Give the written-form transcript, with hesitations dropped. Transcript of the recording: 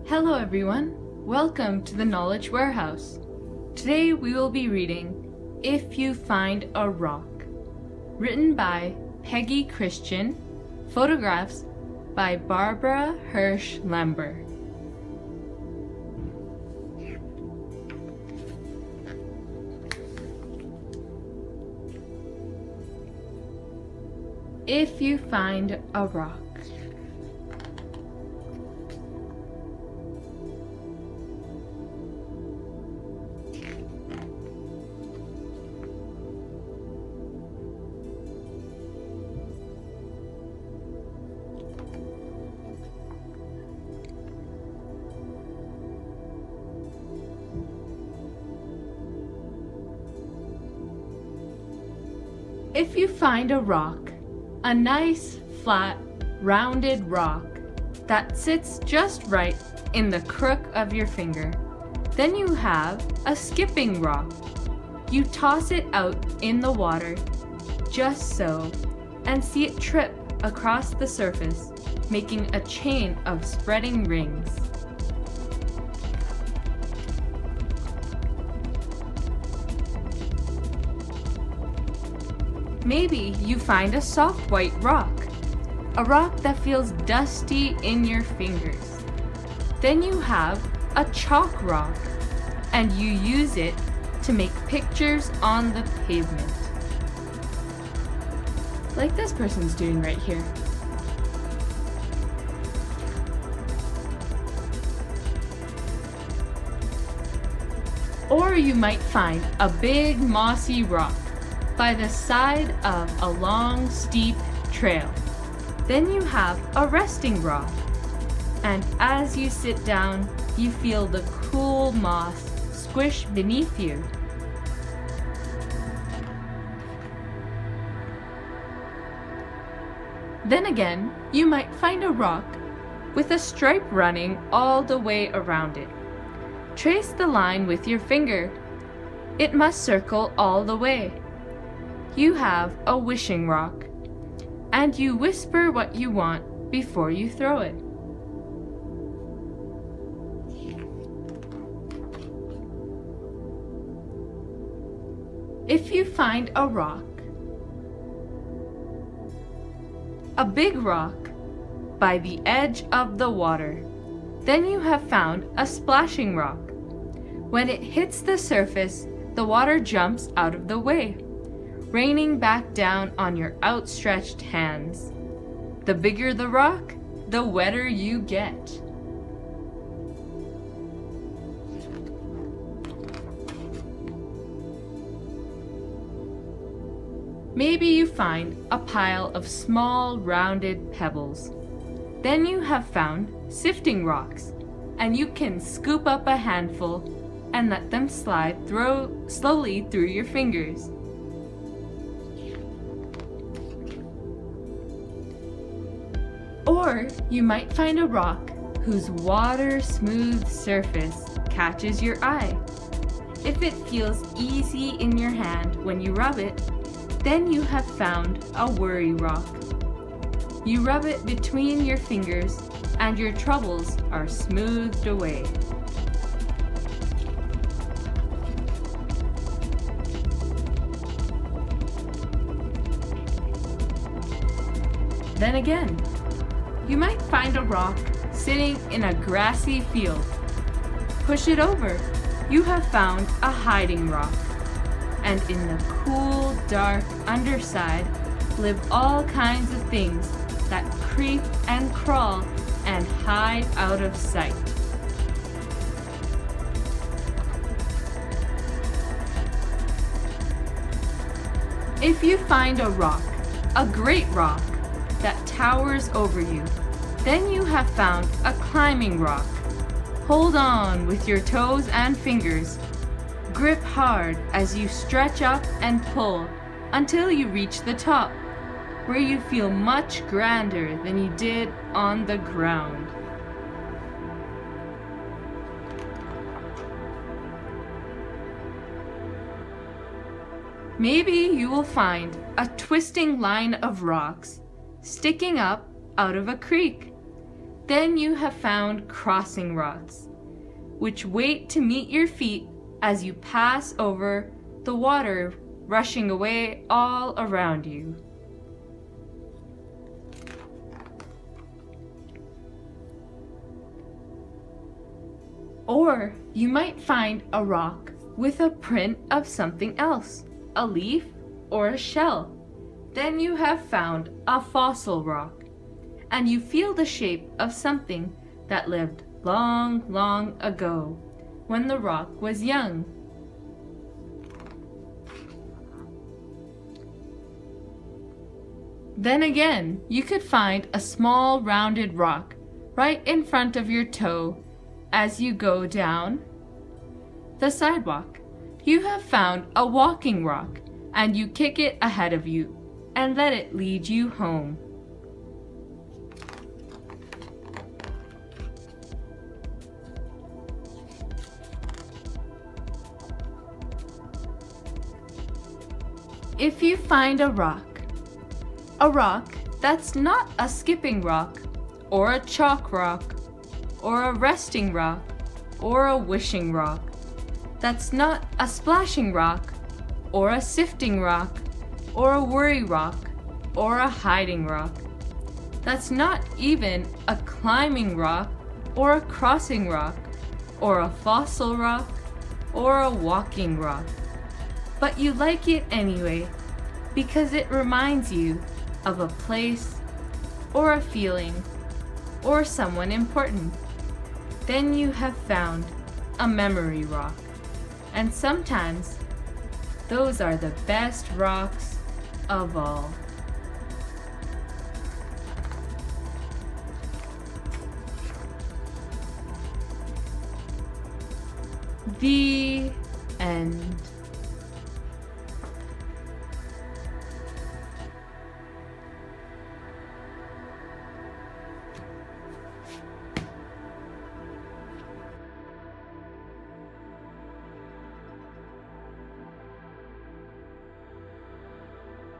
Hello everyone, welcome to the Knowledge Warehouse. Today we will be reading If You Find a Rock, written by Peggy Christian, photographs by Barbara Hirsch Lambert. If you find a rock. If you find a rock, a nice, flat, rounded rock that sits just right in the crook of your finger, then you have a skipping rock. You toss it out in the water, just so, and see it trip across the surface, making a chain of spreading rings. Maybe you find a soft white rock, a rock that feels dusty in your fingers. Then you have a chalk rock, and you use it to make pictures on the pavement. Like this person's doing right here. Or you might find a big mossy rock by the side of a long, steep trail. Then you have a resting rock, and as you sit down, you feel the cool moss squish beneath you. Then again, you might find a rock with a stripe running all the way around it. Trace the line with your finger. It must circle all the way. You have a wishing rock, and you whisper what you want before you throw it. If you find a rock, a big rock by the edge of the water, then you have found a splashing rock. When it hits the surface, the water jumps out of the way, raining back down on your outstretched hands. The bigger the rock, the wetter you get. Maybe you find a pile of small, rounded pebbles. Then you have found sifting rocks, and you can scoop up a handful and let them slide slowly through your fingers. Or you might find a rock whose water-smooth surface catches your eye. If it feels easy in your hand when you rub it, then you have found a worry rock. You rub it between your fingers and your troubles are smoothed away. Then again, you might find a rock sitting in a grassy field. Push it over. You have found a hiding rock. And in the cool, dark underside live all kinds of things that creep and crawl and hide out of sight. If you find a rock, a great rock, that towers over you, then you have found a climbing rock. Hold on with your toes and fingers. Grip hard as you stretch up and pull until you reach the top, where you feel much grander than you did on the ground. Maybe you will find a twisting line of rocks sticking up out of a creek. then you have found crossing rocks, which wait to meet your feet as you pass over the water rushing away all around you. Or you might find a rock with a print of something else, a leaf or a shell. Then you have found a fossil rock, and you feel the shape of something that lived long, long ago, when the rock was young. Then again, you could find a small rounded rock right in front of your toe as you go down the sidewalk. You have found a walking rock, and you kick it ahead of you and let it lead you home. If you find a rock that's not a skipping rock, or a chalk rock, or a resting rock, or a wishing rock, that's not a splashing rock, or a sifting rock, or a worry rock, or a hiding rock, that's not even a climbing rock, or a crossing rock, or a fossil rock, or a walking rock, but you like it anyway because it reminds you of a place, or a feeling, or someone important. Then you have found a memory rock, and sometimes those are the best rocks of all. The end.